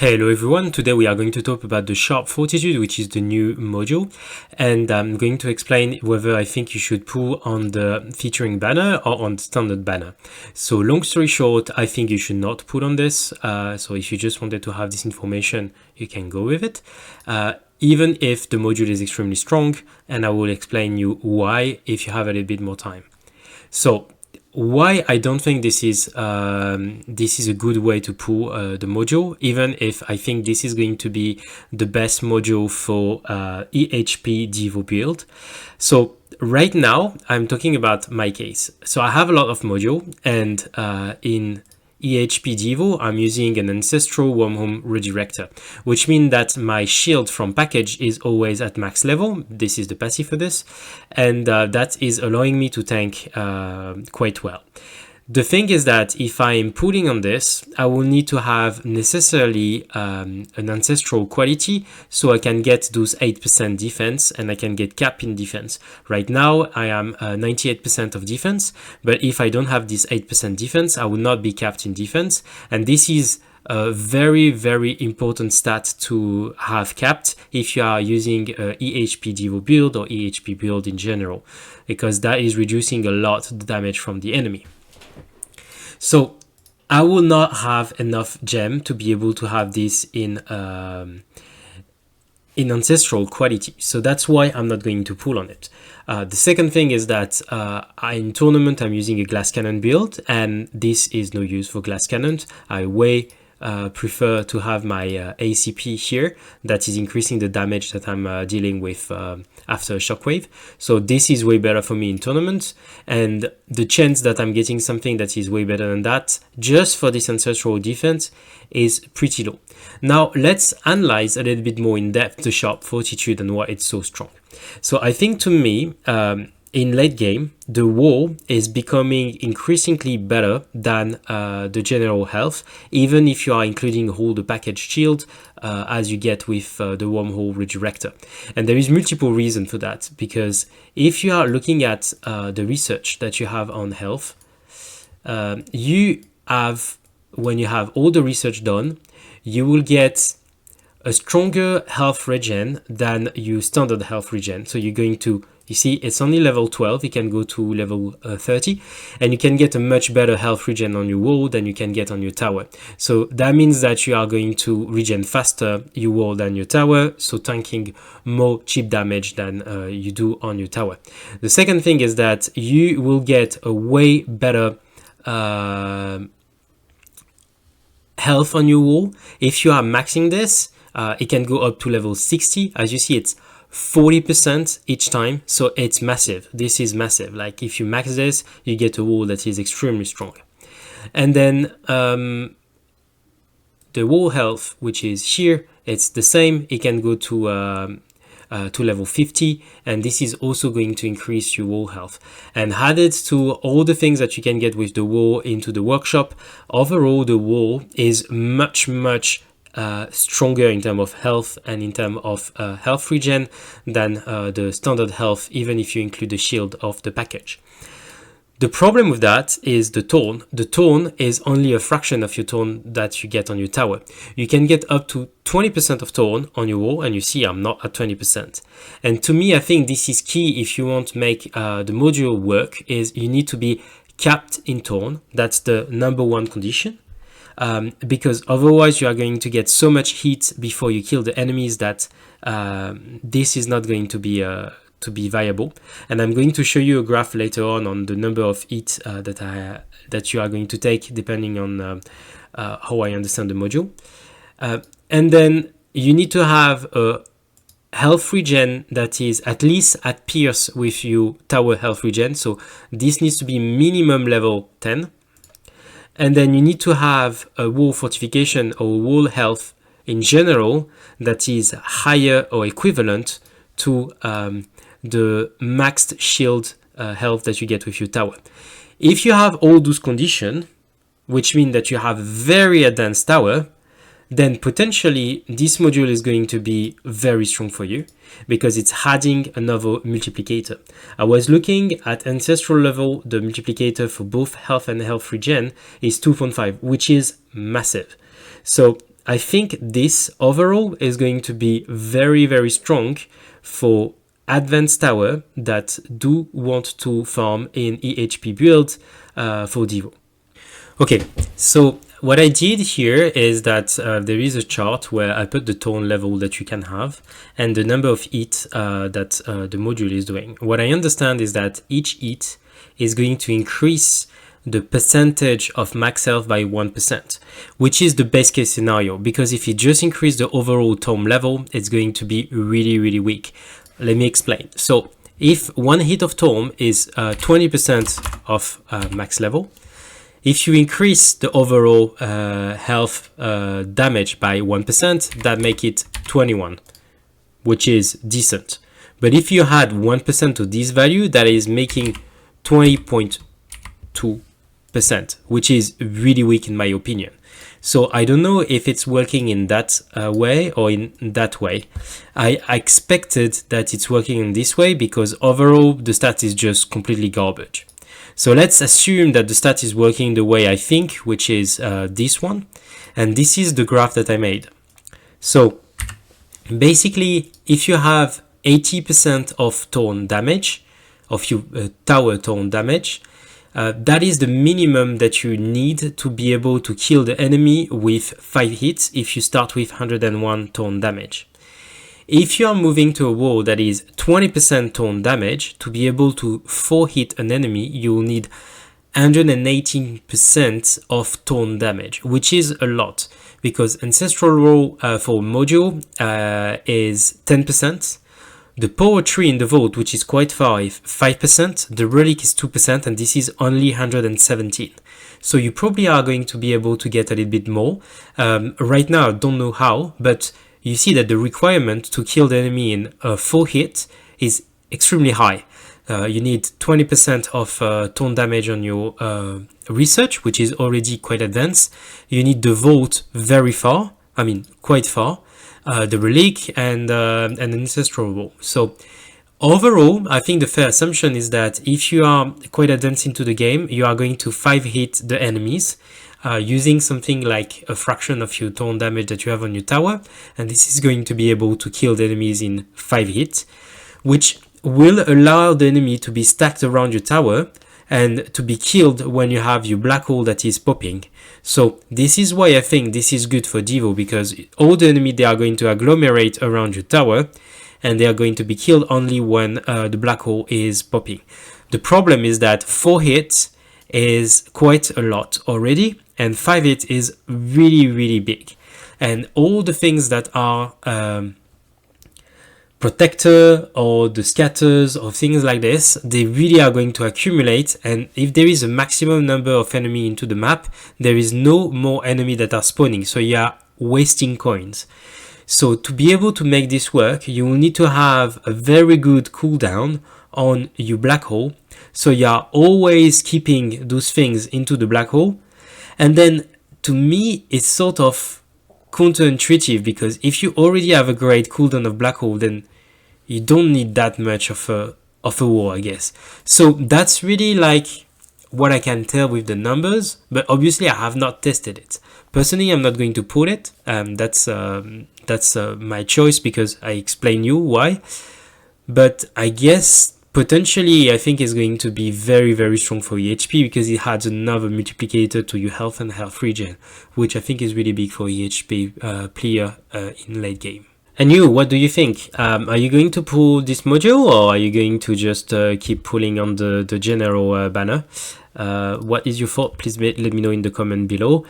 Hello everyone, today we are going to talk about the Sharp Fortitude, which is the new module, and I'm going to explain whether I think you should pull on the featuring banner or on standard banner. So long story short, I think you should not pull on this, so if you just wanted to have this information, you can go with it, even if the module is extremely strong, and I will explain you why if you have a little bit more time. So why I don't think this is a good way to pull the module, even if I think this is going to be the best module for EHP Devo build. So right now I'm talking about my case. So I have a lot of module, and in EHP Devo, I'm using an ancestral wormhole redirector, which means that my shield from package is always at max level. This is the passive for this, and that is allowing me to tank quite well. The thing is that if I am pulling on this, I will need to have necessarily an ancestral quality so I can get those 8% defense and I can get cap in defense. Right now I am 98% of defense, but if I don't have this 8% defense, I will not be capped in defense. And this is a very, very important stat to have capped if you are using a EHP Devo build or EHP build in general, because that is reducing a lot the damage from the enemy. So I will not have enough gem to be able to have this in ancestral quality. So that's why I'm not going to pull on it. The second thing is that in tournament, I'm using a glass cannon build, and this is no use for glass cannon. I way prefer to have my ACP here that is increasing the damage that I'm dealing with after a shockwave. So this is way better for me in tournament, and the chance that I'm getting something that is way better than that just for this ancestral defense is pretty low. Now let's analyze a little bit more in depth the Sharp Fortitude and why it's so strong. So I think to me, in late game, the wall is becoming increasingly better than the general health, even if you are including all the package shield as you get with the wormhole redirector. And there is multiple reasons for that, because if you are looking at the research that you have on health, you have, when you have all the research done, you will get a stronger health regen than your standard health regen. So you're going to, you see, it's only level 12, you can go to level 30, and you can get a much better health regen on your wall than you can get on your tower. So that means that you are going to regen faster your wall than your tower, so tanking more chip damage than you do on your tower. The second thing is that you will get a way better health on your wall. If you are maxing this, it can go up to level 60. As you see, it's 40% each time, so it's massive. This is massive. Like if you max this, you get a wall that is extremely strong. And then the wall health, which is here, it's the same. It can go to level 50, and this is also going to increase your wall health. And added to all the things that you can get with the wall into the workshop, overall the wall is much stronger in terms of health and in terms of health regen than the standard health, even if you include the shield of the package. The problem with that is the thorn. The thorn is only a fraction of your thorn that you get on your tower. You can get up to 20% of thorn on your wall, and you see I'm not at 20%. And to me, I think this is key if you want to make the module work, is you need to be capped in thorn. That's the number one condition. Because otherwise you are going to get so much heat before you kill the enemies that this is not going to be viable. And I'm going to show you a graph later on the number of heat that you are going to take depending on how I understand the module. And then you need to have a health regen that is at least at pierce with your tower health regen. So this needs to be minimum level 10. And then you need to have a wall fortification or wall health in general that is higher or equivalent to the maxed shield health that you get with your tower. If you have all those conditions, which means that you have a very advanced tower, then potentially this module is going to be very strong for you because it's adding another multiplicator. I was looking at ancestral level, the multiplicator for both health and health regen is 2.5, which is massive. So I think this overall is going to be very, very strong for advanced tower that do want to farm in EHP build for Devo. Okay, so what I did here is that there is a chart where I put the thorn level that you can have and the number of hits that the module is doing. What I understand is that each hit is going to increase the percentage of max health by 1%, which is the best case scenario, because if you just increase the overall thorn level, it's going to be really, really weak. Let me explain. So if one hit of thorn is 20% of max level, if you increase the overall health damage by 1%, that make it 21, which is decent. But if you add 1% to this value, that is making 20.2%, which is really weak in my opinion. So I don't know if it's working in that way or in that way. I expected that it's working in this way because overall the stat is just completely garbage. So let's assume that the stat is working the way I think, which is this one. And this is the graph that I made. So basically, if you have 80% of thorn damage, of your tower thorn damage, that is the minimum that you need to be able to kill the enemy with 5 hits if you start with 101 thorn damage. If you are moving to a wall that is 20% thorn damage, to be able to 4-hit an enemy, you will need 118% of thorn damage, which is a lot, because Ancestral Roll for module is 10%. The power tree in the vault, which is quite far, is 5%, the relic is 2%, and this is only 117. So you probably are going to be able to get a little bit more. Right now, I don't know how, but you see that the requirement to kill the enemy in 4 hit is extremely high. You need 20% of thorn damage on your research, which is already quite advanced. You need the vault very far, I mean quite far, the relic and an ancestral wall. So overall, I think the fair assumption is that if you are quite advanced into the game, you are going to 5-hit the enemies, using something like a fraction of your thorn damage that you have on your tower, and this is going to be able to kill the enemies in 5 hits, which will allow the enemy to be stacked around your tower and to be killed when you have your black hole that is popping. So this is why I think this is good for Devo, because all the enemy, they are going to agglomerate around your tower and they are going to be killed only when the black hole is popping. The problem is that 4 hits is quite a lot already, and 5 hits is really, really big. And all the things that are protector or the scatters or things like this, they really are going to accumulate, and if there is a maximum number of enemy into the map, there is no more enemy that are spawning, so you are wasting coins. So to be able to make this work, you will need to have a very good cooldown on your black hole, so you are always keeping those things into the black hole. And then to me it's sort of counterintuitive, because if you already have a great cooldown of black hole, then you don't need that much of a wall, I guess. So that's really like what I can tell with the numbers, but obviously I have not tested it. Personally, I'm not going to put it. That's my choice, because I explain you why. But I guess potentially I think it's going to be very, very strong for EHP, because it adds another multiplicator to your health and health regen, which I think is really big for EHP player in late game. And you, what do you think? Are you going to pull this module, or are you going to just keep pulling on the general banner? What is your thought? Please let me know in the comment below.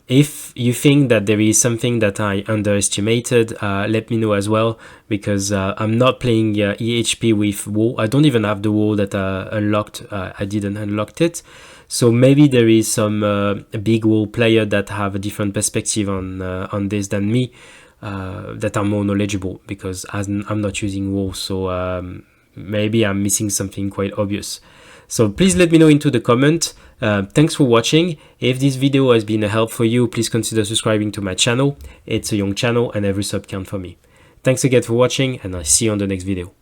If you think that there is something that I underestimated, let me know as well, because I'm not playing EHP with wall. I don't even have the wall that unlocked. I didn't unlock it. So maybe there is some big wall player that have a different perspective on this than me, that are more knowledgeable, because I'm not using wall, so maybe I'm missing something quite obvious. So please let me know into the comment. Thanks for watching. If this video has been a help for you, please consider subscribing to my channel. It's a young channel and every sub counts for me. Thanks again for watching, and I'll see you on the next video.